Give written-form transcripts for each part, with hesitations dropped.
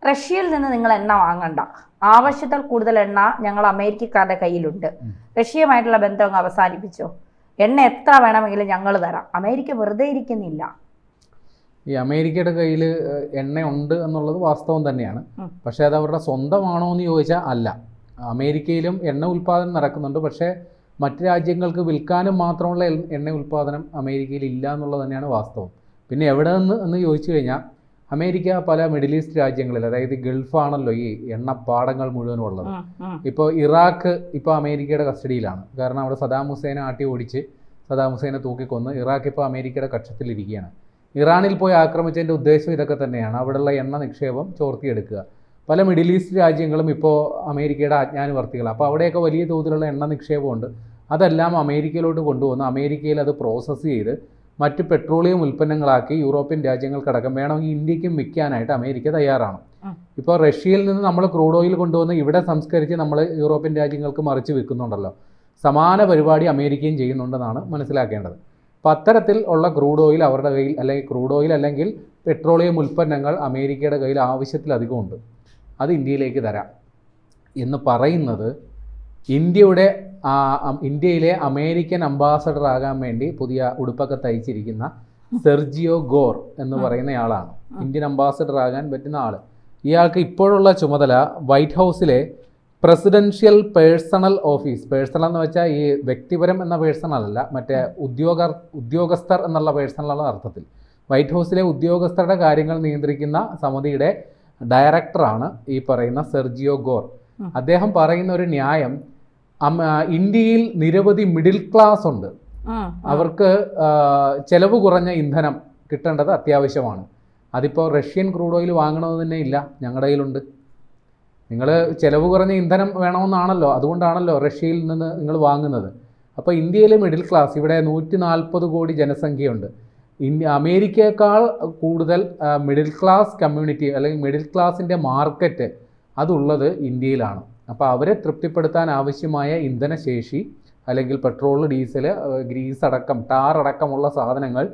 റഷ്യയിൽ നിന്ന് നിങ്ങൾ എണ്ണ വാങ്ങണ്ട, ആവശ്യത്തിൽ കൂടുതൽ എണ്ണ ഞങ്ങൾ അമേരിക്കക്കാരുടെ കയ്യിലുണ്ട്, റഷ്യയുമായിട്ടുള്ള ബന്ധം അങ്ങ് അവസാനിപ്പിച്ചോ, എണ്ണ എത്ര വേണമെങ്കിലും ഞങ്ങൾ തരാം. അമേരിക്ക വെറുതെ ഇരിക്കുന്നില്ല. ഈ അമേരിക്കയുടെ കയ്യിൽ എണ്ണ ഉണ്ട് എന്നുള്ളത് വാസ്തവം തന്നെയാണ്. പക്ഷേ അത് അവരുടെ സ്വന്തമാണോ എന്ന് ചോദിച്ചാൽ അല്ല. അമേരിക്കയിലും എണ്ണ ഉൽപ്പാദനം നടക്കുന്നുണ്ട്. പക്ഷേ മറ്റ് രാജ്യങ്ങൾക്ക് വിൽക്കാനും മാത്രമുള്ള എണ്ണ ഉൽപ്പാദനം അമേരിക്കയിൽ ഇല്ല എന്നുള്ളത് തന്നെയാണ് വാസ്തവം. പിന്നെ എവിടെ നിന്ന് എന്ന് ചോദിച്ചു കഴിഞ്ഞാൽ അമേരിക്ക പല മിഡിൽ ഈസ്റ്റ് രാജ്യങ്ങളിൽ, അതായത് ഗൾഫാണല്ലോ ഈ എണ്ണപ്പാടങ്ങൾ മുഴുവനും ഉള്ളത്. ഇപ്പോൾ ഇറാഖ് ഇപ്പോൾ അമേരിക്കയുടെ കസ്റ്റഡിയിലാണ്. കാരണം അവിടെ സദാം ഹുസൈനെ ആട്ടി ഓടിച്ച് സദാം ഹുസൈനെ തൂക്കിക്കൊന്ന് ഇറാഖ് ഇപ്പോൾ അമേരിക്കയുടെ കക്ഷത്തിലിരിക്കുകയാണ്. ഇറാനിൽ പോയി ആക്രമിച്ചതിൻ്റെ ഉദ്ദേശം ഇതൊക്കെ തന്നെയാണ്, അവിടെയുള്ള എണ്ണ നിക്ഷേപം ചോർത്തിയെടുക്കുക. പല മിഡിൽ ഈസ്റ്റ് രാജ്യങ്ങളും ഇപ്പോൾ അമേരിക്കയുടെ ആജ്ഞാനുവർത്തികളാണ്. അപ്പോൾ അവിടെയൊക്കെ വലിയ തോതിലുള്ള എണ്ണ നിക്ഷേപമുണ്ട്. അതെല്ലാം അമേരിക്കയിലോട്ട് കൊണ്ടുവന്ന് അമേരിക്കയിൽ അത് പ്രോസസ്സ് ചെയ്ത് മറ്റ് പെട്രോളിയം ഉൽപ്പന്നങ്ങളാക്കി യൂറോപ്യൻ രാജ്യങ്ങൾക്കടക്കം വേണമെങ്കിൽ ഇന്ത്യക്കും വിൽക്കാനായിട്ട് അമേരിക്ക തയ്യാറാണ്. ഇപ്പോൾ റഷ്യയിൽ നിന്ന് നമ്മൾ ക്രൂഡ് ഓയിൽ കൊണ്ടുവന്ന് ഇവിടെ സംസ്കരിച്ച് നമ്മൾ യൂറോപ്യൻ രാജ്യങ്ങൾക്ക് മറിച്ച് വിൽക്കുന്നുണ്ടല്ലോ. സമാന പരിപാടി അമേരിക്കയും ചെയ്യുന്നുണ്ടെന്നാണ് മനസ്സിലാക്കേണ്ടത്. അപ്പോൾ അത്തരത്തിൽ ഉള്ള ക്രൂഡ് ഓയിൽ അവരുടെ കയ്യിൽ, അല്ലെങ്കിൽ ക്രൂഡ് ഓയിൽ അല്ലെങ്കിൽ പെട്രോളിയം ഉൽപ്പന്നങ്ങൾ അമേരിക്കയുടെ കയ്യിൽ ആവശ്യത്തിലധികമുണ്ട്. അത് ഇന്ത്യയിലേക്ക് തരാം എന്ന് പറയുന്നത് ഇന്ത്യയിലെ അമേരിക്കൻ അംബാസഡർ ആകാൻ വേണ്ടി പുതിയ ഉടുപ്പൊക്കെ തയ്ച്ചിരിക്കുന്ന സെർജിയോ ഗോർ എന്ന് പറയുന്നയാളാണ്. ഇന്ത്യൻ അംബാസഡർ ആകാൻ പറ്റുന്ന ആൾ. ഇയാൾക്ക് ഇപ്പോഴുള്ള ചുമതല വൈറ്റ് ഹൗസിലെ പ്രസിഡൻഷ്യൽ പേഴ്സണൽ ഓഫീസ്, പേഴ്സണൽ എന്ന് വെച്ചാൽ ഈ വ്യക്തിപരം എന്ന പേഴ്സണൽ അല്ല, മറ്റേ ഉദ്യോഗസ്ഥർ എന്നുള്ള പേഴ്സണൽ അർത്ഥത്തിൽ വൈറ്റ് ഹൗസിലെ ഉദ്യോഗസ്ഥരുടെ കാര്യങ്ങൾ നിയന്ത്രിക്കുന്ന സമിതിയുടെ ഡയറക്ടറാണ് ഈ പറയുന്ന സെർജിയോ ഗോർ. അദ്ദേഹം പറയുന്ന ഒരു ന്യായം, ഇന്ത്യയിൽ നിരവധി മിഡിൽ ക്ലാസ് ഉണ്ട്, അവർക്ക് ചെലവ് കുറഞ്ഞ ഇന്ധനം കിട്ടേണ്ടത് അത്യാവശ്യമാണ്. അതിപ്പോൾ റഷ്യൻ ക്രൂഡ് ഓയിൽ വാങ്ങണമെന്ന് തന്നെ ഇല്ല, ഞങ്ങളുടെ കയ്യിലുണ്ട്. നിങ്ങൾ ചെലവ് കുറഞ്ഞ ഇന്ധനം വേണമെന്നാണല്ലോ, അതുകൊണ്ടാണല്ലോ റഷ്യയിൽ നിന്ന് നിങ്ങൾ വാങ്ങുന്നത്. അപ്പോൾ ഇന്ത്യയിലെ മിഡിൽ ക്ലാസ്, ഇവിടെ 140 കോടി ജനസംഖ്യയുണ്ട്. അമേരിക്കയേക്കാൾ കൂടുതൽ മിഡിൽ ക്ലാസ് കമ്മ്യൂണിറ്റി അല്ലെങ്കിൽ മിഡിൽ ക്ലാസിൻ്റെ മാർക്കറ്റ് അതുള്ളത് ഇന്ത്യയിലാണ്. അപ്പോൾ അവരെ തൃപ്തിപ്പെടുത്താൻ ആവശ്യമായ ഇന്ധനശേഷി അല്ലെങ്കിൽ പെട്രോൾ, ഡീസൽ, ഗ്രീസ് അടക്കം ടാർ അടക്കമുള്ള സാധനങ്ങൾ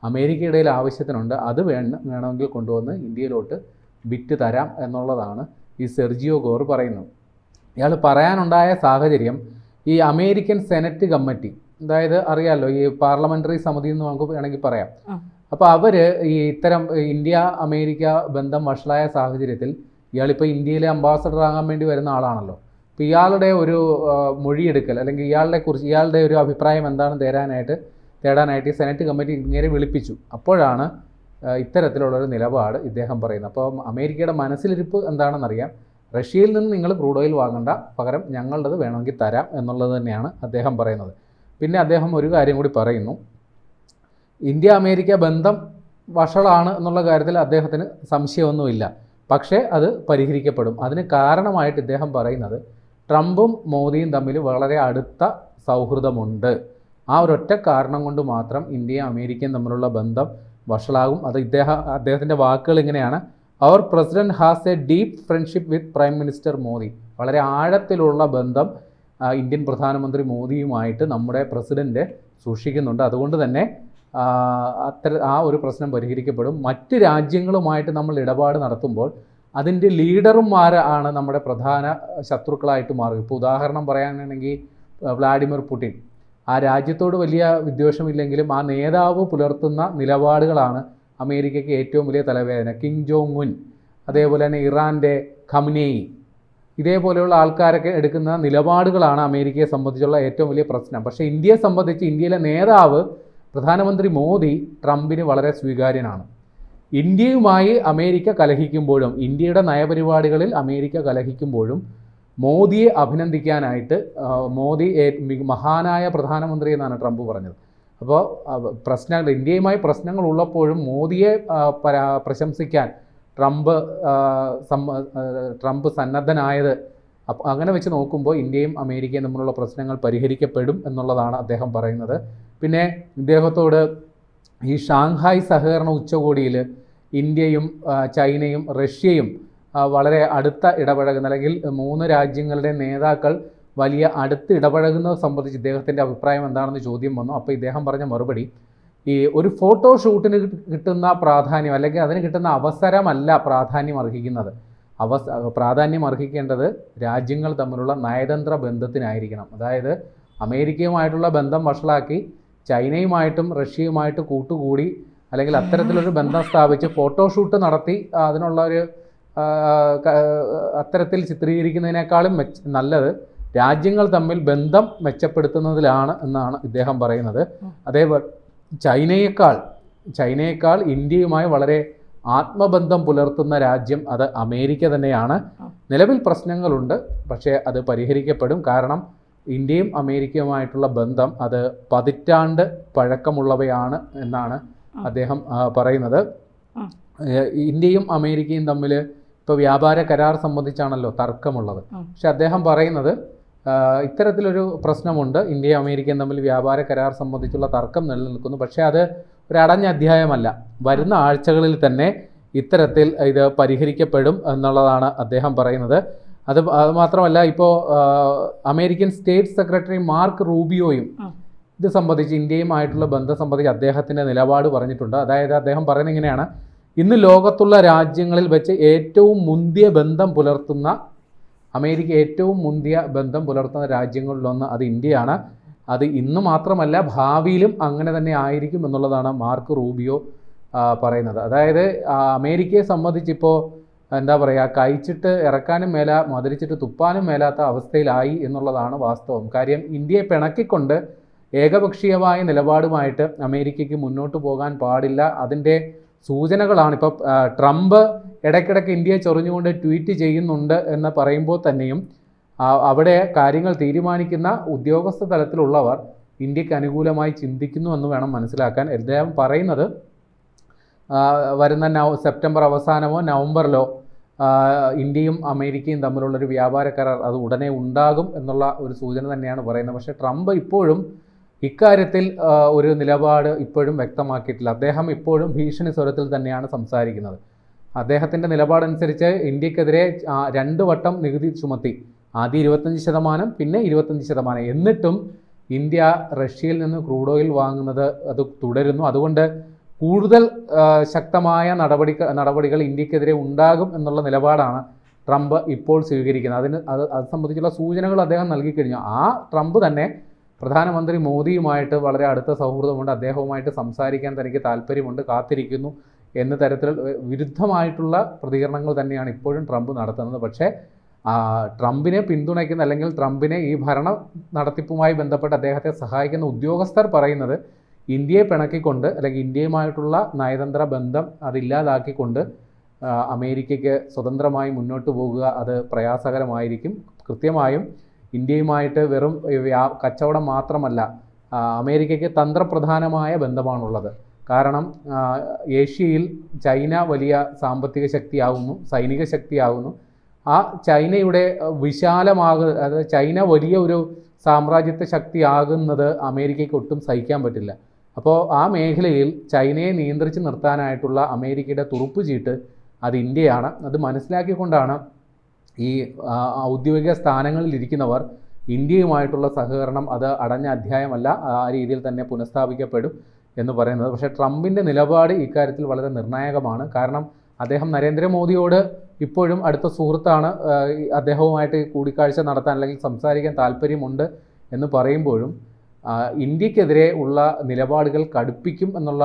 അമേരിക്കയുടെ ആവശ്യത്തിനുണ്ട്. അത് വേണമെങ്കിൽ കൊണ്ടുവന്ന് ഇന്ത്യയിലോട്ട് വിറ്റ് തരാം എന്നുള്ളതാണ് ഈ സെർജിയോ ഗോർ പറയുന്നത്. ഇയാൾ പറയാനുണ്ടായ സാഹചര്യം, ഈ അമേരിക്കൻ സെനറ്റ് കമ്മിറ്റി, അതായത് അറിയാമല്ലോ ഈ പാർലമെൻ്ററി സമിതി എന്ന് നമുക്ക് വേണമെങ്കിൽ പറയാം. അപ്പോൾ അവർ ഈ ഇത്തരം ഇന്ത്യ അമേരിക്ക ബന്ധം വഷളായ സാഹചര്യത്തിൽ ഇയാളിപ്പോൾ ഇന്ത്യയിലെ അംബാസഡർ ആകാൻ വേണ്ടി വരുന്ന ആളാണല്ലോ. അപ്പോൾ ഇയാളുടെ ഒരു മൊഴിയെടുക്കൽ അല്ലെങ്കിൽ ഇയാളുടെ ഒരു അഭിപ്രായം എന്താണ് തേടാനായിട്ട് ഈ സെനറ്റ് കമ്മിറ്റി ഇങ്ങനെ വിളിപ്പിച്ചു. അപ്പോഴാണ് ഇത്തരത്തിലുള്ളൊരു നിലപാട് ഇദ്ദേഹം പറയുന്നത്. അപ്പോൾ അമേരിക്കയുടെ മനസ്സിലിരിപ്പ് എന്താണെന്നറിയാം. റഷ്യയിൽ നിന്ന് നിങ്ങൾ ക്രൂഡ് ഓയിൽ വാങ്ങണ്ട, പകരം ഞങ്ങളുടേത് വേണമെങ്കിൽ തരാം എന്നുള്ളത് തന്നെയാണ് അദ്ദേഹം പറയുന്നത്. പിന്നെ അദ്ദേഹം ഒരു കാര്യം കൂടി പറയുന്നു, ഇന്ത്യ അമേരിക്ക ബന്ധം വഷളാണ് എന്നുള്ള കാര്യത്തിൽ അദ്ദേഹത്തിന് സംശയമൊന്നുമില്ല. പക്ഷേ അത് പരിഹരിക്കപ്പെടും. അതിന് കാരണമായിട്ട് ഇദ്ദേഹം പറയുന്നത്, ട്രംപും മോദിയും തമ്മിൽ വളരെ അടുത്ത സൗഹൃദമുണ്ട്. ആ ഒരൊറ്റ കാരണം കൊണ്ട് മാത്രം ഇന്ത്യയും അമേരിക്കയും തമ്മിലുള്ള ബന്ധം വഷളാകും. അത് അദ്ദേഹത്തിൻ്റെ വാക്കുകൾ ഇങ്ങനെയാണ്, അവർ president has a deep friendship with prime minister Modi. വളരെ ആഴത്തിലുള്ള ബന്ധം ഇന്ത്യൻ പ്രധാനമന്ത്രി മോദിയുമായിട്ട് നമ്മുടെ പ്രസിഡന്റ് സൂക്ഷിക്കുന്നുണ്ട്. അതുകൊണ്ട് തന്നെ ആ ഒരു പ്രശ്നം പരിഹരിക്കപ്പെടും. മറ്റ് രാജ്യങ്ങളുമായിട്ട് നമ്മൾ ഇടപാട് നടത്തുമ്പോൾ അതിൻ്റെ ലീഡർമാർ ആണ് നമ്മുടെ പ്രധാന ശത്രുക്കളായിട്ട് മാറും. ഇപ്പോൾ ഉദാഹരണം പറയാനാണെങ്കിൽ വ്ളാഡിമിർ പുടിൻ, ആ രാജ്യത്തോട് വലിയ വിദ്വേഷമില്ലെങ്കിലും ആ നേതാവ് പുലർത്തുന്ന നിലപാടുകളാണ് അമേരിക്കയ്ക്ക് ഏറ്റവും വലിയ തലവേദന. കിം ജോങ് ഉൻ, അതേപോലെ തന്നെ ഇറാൻ്റെ ഖമനേയി, ഇതേപോലെയുള്ള ആൾക്കാരൊക്കെ എടുക്കുന്ന നിലപാടുകളാണ് അമേരിക്കയെ സംബന്ധിച്ചുള്ള ഏറ്റവും വലിയ പ്രശ്നം. പക്ഷേ ഇന്ത്യയെ സംബന്ധിച്ച് ഇന്ത്യയിലെ നേതാവ് പ്രധാനമന്ത്രി മോദി ട്രംപിന് വളരെ സ്വീകാര്യനാണ്. ഇന്ത്യയുമായി അമേരിക്ക കലഹിക്കുമ്പോഴും ഇന്ത്യയുടെ നയപരിപാടികളിൽ അമേരിക്ക കലഹിക്കുമ്പോഴും മോദിയെ അഭിനന്ദിക്കാനായിട്ട് മോദി മഹാനായ പ്രധാനമന്ത്രി എന്നാണ് ട്രംപ് പറഞ്ഞത്. അപ്പോൾ ഇന്ത്യയുമായി പ്രശ്നങ്ങൾ ഉള്ളപ്പോഴും മോദിയെ പ്രശംസിക്കാൻ ട്രംപ് സന്നദ്ധനായത്, അങ്ങനെ വെച്ച് നോക്കുമ്പോൾ ഇന്ത്യയും അമേരിക്കയും തമ്മിലുള്ള പ്രശ്നങ്ങൾ പരിഹരിക്കപ്പെടും എന്നുള്ളതാണ് അദ്ദേഹം പറയുന്നത്. പിന്നെ ഇദ്ദേഹത്തോട് ഈ ഷാങ്ഹായ് സഹകരണ ഉച്ചകോടിയിൽ ഇന്ത്യയും ചൈനയും റഷ്യയും വളരെ അടുത്ത ഇടപഴകുന്ന, അല്ലെങ്കിൽ 3 രാജ്യങ്ങളുടെ നേതാക്കൾ വലിയ അടുത്ത് ഇടപഴകുന്നത് സംബന്ധിച്ച് ഇദ്ദേഹത്തിൻ്റെ അഭിപ്രായം എന്താണെന്ന് ചോദ്യം വന്നു. അപ്പോൾ ഇദ്ദേഹം പറഞ്ഞ മറുപടി, ഈ ഒരു ഫോട്ടോ ഷൂട്ടിന് കിട്ടുന്ന പ്രാധാന്യം അല്ലെങ്കിൽ അതിന് കിട്ടുന്ന അവസരമല്ല പ്രാധാന്യം അർഹിക്കുന്നത്, പ്രാധാന്യം അർഹിക്കേണ്ടത് രാജ്യങ്ങൾ തമ്മിലുള്ള നയതന്ത്ര ബന്ധത്തിനായിരിക്കണം. അതായത് അമേരിക്കയുമായിട്ടുള്ള ബന്ധം വഷളാക്കി ചൈനയുമായിട്ടും റഷ്യയുമായിട്ട് കൂട്ടുകൂടി അല്ലെങ്കിൽ അത്തരത്തിലൊരു ബന്ധം സ്ഥാപിച്ച് ഫോട്ടോഷൂട്ട് നടത്തി അതിനുള്ള ഒരു അത്തരത്തിൽ ചിത്രീകരിക്കുന്നതിനേക്കാളും നല്ലത് രാജ്യങ്ങൾ തമ്മിൽ ബന്ധം മെച്ചപ്പെടുത്തുന്നതിലാണ് എന്നാണ് ഇദ്ദേഹം പറയുന്നത്. അതേപോലെ ചൈനയേക്കാൾ ഇന്ത്യയുമായി വളരെ ആത്മബന്ധം പുലർത്തുന്ന രാജ്യം അത് അമേരിക്ക തന്നെയാണ്. നിലവിൽ പ്രശ്നങ്ങളുണ്ട്, പക്ഷേ അത് പരിഹരിക്കപ്പെടും. കാരണം ഇന്ത്യയും അമേരിക്കയുമായിട്ടുള്ള ബന്ധം അത് പതിറ്റാണ്ട് പഴക്കമുള്ളവയാണ് എന്നാണ് അദ്ദേഹം പറയുന്നത്. ഇന്ത്യയും അമേരിക്കയും തമ്മിൽ ഇപ്പോൾ വ്യാപാര കരാർ സംബന്ധിച്ചാണല്ലോ തർക്കമുള്ളത്. പക്ഷെ അദ്ദേഹം പറയുന്നത് ഇത്തരത്തിലൊരു പ്രശ്നമുണ്ട്, ഇന്ത്യയും അമേരിക്കയും തമ്മിൽ വ്യാപാര കരാർ സംബന്ധിച്ചുള്ള തർക്കം നിലനിൽക്കുന്നു. പക്ഷേ അത് ഒരു അടഞ്ഞ അധ്യായമല്ല, വരുന്ന ആഴ്ചകളിൽ തന്നെ ഇത്തരത്തിൽ ഇത് പരിഹരിക്കപ്പെടും എന്നുള്ളതാണ് അദ്ദേഹം പറയുന്നത്. അത് മാത്രമല്ല, ഇപ്പോൾ അമേരിക്കൻ സ്റ്റേറ്റ് സെക്രട്ടറി മാർക്ക് റൂബിയോയും ഇത് സംബന്ധിച്ച് ഇന്ത്യയുമായിട്ടുള്ള ബന്ധം സംബന്ധിച്ച് അദ്ദേഹത്തിൻ്റെ നിലപാട് പറഞ്ഞിട്ടുണ്ട്. അതായത് അദ്ദേഹം പറയുന്നത് ഇങ്ങനെയാണ്: ഇന്ന് ലോകത്തുള്ള രാജ്യങ്ങളിൽ വെച്ച് ഏറ്റവും മുന്തിയ ബന്ധം പുലർത്തുന്ന രാജ്യങ്ങളിലൊന്ന് അത് ഇന്ത്യയാണ്. അത് ഇന്ന് മാത്രമല്ല ഭാവിയിലും അങ്ങനെ തന്നെ ആയിരിക്കും എന്നുള്ളതാണ് മാർക്ക് റൂബിയോ പറയുന്നത്. അതായത് അമേരിക്കയെ സംബന്ധിച്ചിപ്പോൾ എന്താ പറയുക, കഴിച്ചിട്ട് ഇറക്കാനും മേല മധുരിച്ചിട്ട് തുപ്പാനും മേലാത്ത അവസ്ഥയിലായി എന്നുള്ളതാണ് വാസ്തവം. കാര്യം ഇന്ത്യയെ പിണക്കിക്കൊണ്ട് ഏകപക്ഷീയമായ നിലപാടുമായിട്ട് അമേരിക്കയ്ക്ക് മുന്നോട്ട് പോകാൻ പാടില്ല. അതിൻ്റെ സൂചനകളാണ് ഇപ്പോൾ ട്രംപ് ഇടയ്ക്കിടയ്ക്ക് ഇന്ത്യയെ ചൊറിഞ്ഞുകൊണ്ട് ട്വീറ്റ് ചെയ്യുന്നുണ്ട് എന്ന് പറയുമ്പോൾ തന്നെയും അവിടെ കാര്യങ്ങൾ തീരുമാനിക്കുന്ന ഉദ്യോഗസ്ഥ തലത്തിലുള്ളവർ ഇന്ത്യക്ക് അനുകൂലമായി ചിന്തിക്കുന്നു എന്ന് വേണം മനസ്സിലാക്കാൻ. അദ്ദേഹം പറയുന്നത് വരുന്ന സെപ്റ്റംബർ അവസാനമോ നവംബറിലോ ഇന്ത്യയും അമേരിക്കയും തമ്മിലുള്ളൊരു വ്യാപാര കരാർ അത് ഉടനെ ഉണ്ടാകും എന്നുള്ള ഒരു സൂചന തന്നെയാണ് പറയുന്നത്. പക്ഷേ ട്രംപ് ഇപ്പോഴും ഇക്കാര്യത്തിൽ ഒരു നിലപാട് ഇപ്പോഴും വ്യക്തമാക്കിയിട്ടില്ല. അദ്ദേഹം ഇപ്പോഴും ഭീഷണി സ്വരത്തിൽ തന്നെയാണ് സംസാരിക്കുന്നത്. അദ്ദേഹത്തിൻ്റെ നിലപാടനുസരിച്ച് ഇന്ത്യക്കെതിരെ 2 വട്ടം നികുതി ചുമത്തി, ആദ്യം 25%, പിന്നെ 25%. എന്നിട്ടും ഇന്ത്യ റഷ്യയിൽ നിന്ന് ക്രൂഡ് ഓയിൽ വാങ്ങുന്നത് അത് തുടരുന്നു. അതുകൊണ്ട് കൂടുതൽ ശക്തമായ നടപടികൾ ഇന്ത്യക്കെതിരെ ഉണ്ടാകും എന്നുള്ള നിലപാടാണ് ട്രംപ് ഇപ്പോൾ സ്വീകരിക്കുന്നത്. അത് സംബന്ധിച്ചുള്ള സൂചനകൾ അദ്ദേഹം നൽകിക്കഴിഞ്ഞു. ആ ട്രംപ് തന്നെ പ്രധാനമന്ത്രി മോദിയുമായിട്ട് വളരെ അടുത്ത സൗഹൃദമുണ്ട്, അദ്ദേഹവുമായിട്ട് സംസാരിക്കാൻ തനിക്ക് താല്പര്യമുണ്ട്, കാത്തിരിക്കുന്നു എന്ന തരത്തിൽ വിരുദ്ധമായിട്ടുള്ള പ്രതികരണങ്ങൾ തന്നെയാണ് ഇപ്പോഴും ട്രംപ് നടത്തുന്നത്. പക്ഷേ ട്രംപിനെ പിന്തുണയ്ക്കുന്ന അല്ലെങ്കിൽ ട്രംപിനെ ഈ ഭരണ നടത്തിപ്പുമായി ബന്ധപ്പെട്ട് അദ്ദേഹത്തെ സഹായിക്കുന്ന ഉദ്യോഗസ്ഥർ പറയുന്നത് ഇന്ത്യയെ പിണക്കിക്കൊണ്ട് അല്ലെങ്കിൽ ഇന്ത്യയുമായിട്ടുള്ള നയതന്ത്ര ബന്ധം അതില്ലാതാക്കിക്കൊണ്ട് അമേരിക്കയ്ക്ക് സ്വതന്ത്രമായി മുന്നോട്ട് പോകുക അത് പ്രയാസകരമായിരിക്കും. കൃത്യമായും ഇന്ത്യയുമായിട്ട് വെറും കച്ചവടം മാത്രമല്ല, അമേരിക്കയ്ക്ക് തന്ത്രപ്രധാനമായ ബന്ധമാണുള്ളത്. കാരണം ഏഷ്യയിൽ ചൈന വലിയ സാമ്പത്തിക ശക്തിയാകുന്നു, സൈനിക ശക്തിയാകുന്നു. ആ ചൈനയുടെ അതായത് ചൈന വലിയ ഒരു സാമ്രാജ്യത്വ ശക്തിയാകുന്നത് അമേരിക്കയ്ക്ക് ഒട്ടും സഹിക്കാൻ പറ്റില്ല. അപ്പോൾ ആ മേഖലയിൽ ചൈനയെ നിയന്ത്രിച്ച് നിർത്താനായിട്ടുള്ള അമേരിക്കയുടെ തുറുപ്പുചീട്ട് അത് ഇന്ത്യയാണ്. അത് മനസ്സിലാക്കിക്കൊണ്ടാണ് ഈ ഔദ്യോഗിക സ്ഥാനങ്ങളിൽ ഇരിക്കുന്നവർ ഇന്ത്യയുമായിട്ടുള്ള സഹകരണം അത് അടഞ്ഞ അധ്യായമല്ല, ആ രീതിയിൽ തന്നെ പുനഃസ്ഥാപിക്കപ്പെടും എന്ന് പറയുന്നത്. പക്ഷേ ട്രംപിൻ്റെ നിലപാട് ഇക്കാര്യത്തിൽ വളരെ നിർണായകമാണ്. കാരണം അദ്ദേഹം നരേന്ദ്രമോദിയോട് ഇപ്പോഴും അടുത്ത സുഹൃത്താണ്, അദ്ദേഹവുമായിട്ട് കൂടിക്കാഴ്ച നടത്താൻ അല്ലെങ്കിൽ സംസാരിക്കാൻ താല്പര്യമുണ്ട് എന്ന് പറയുമ്പോഴും ഇന്ത്യക്കെതിരെ ഉള്ള നിലപാടുകൾ കടുപ്പിക്കും എന്നുള്ള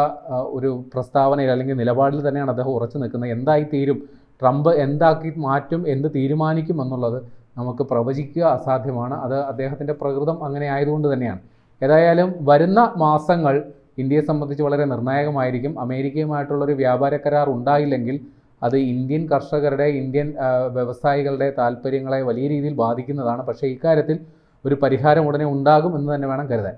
ഒരു പ്രസ്താവനയിൽ അല്ലെങ്കിൽ നിലപാടിൽ തന്നെയാണ് അദ്ദേഹം ഉറച്ചു നിൽക്കുന്നത്. എന്തായിത്തീരും, ട്രംപ് എന്താക്കി മാറ്റും, എന്ത് തീരുമാനിക്കും എന്നുള്ളത് നമുക്ക് പ്രവചിക്കുക അസാധ്യമാണ്. അത് അദ്ദേഹത്തിൻ്റെ പ്രകൃതം അങ്ങനെ ആയതുകൊണ്ട് തന്നെയാണ്. ഏതായാലും വരുന്ന മാസങ്ങൾ ഇന്ത്യയെ സംബന്ധിച്ച് വളരെ നിർണായകമായിരിക്കും. അമേരിക്കയുമായിട്ടുള്ളൊരു വ്യാപാര കരാർ ഉണ്ടായില്ലെങ്കിൽ അത് ഇന്ത്യൻ കർഷകരുടെ, ഇന്ത്യൻ വ്യവസായികളുടെ താല്പര്യങ്ങളെ വലിയ രീതിയിൽ ബാധിക്കുന്നതാണ്. പക്ഷേ ഇക്കാര്യത്തിൽ ഒരു പരിഹാരം ഉടനെ ഉണ്ടാകും എന്ന് തന്നെ വേണം കരുതാൻ.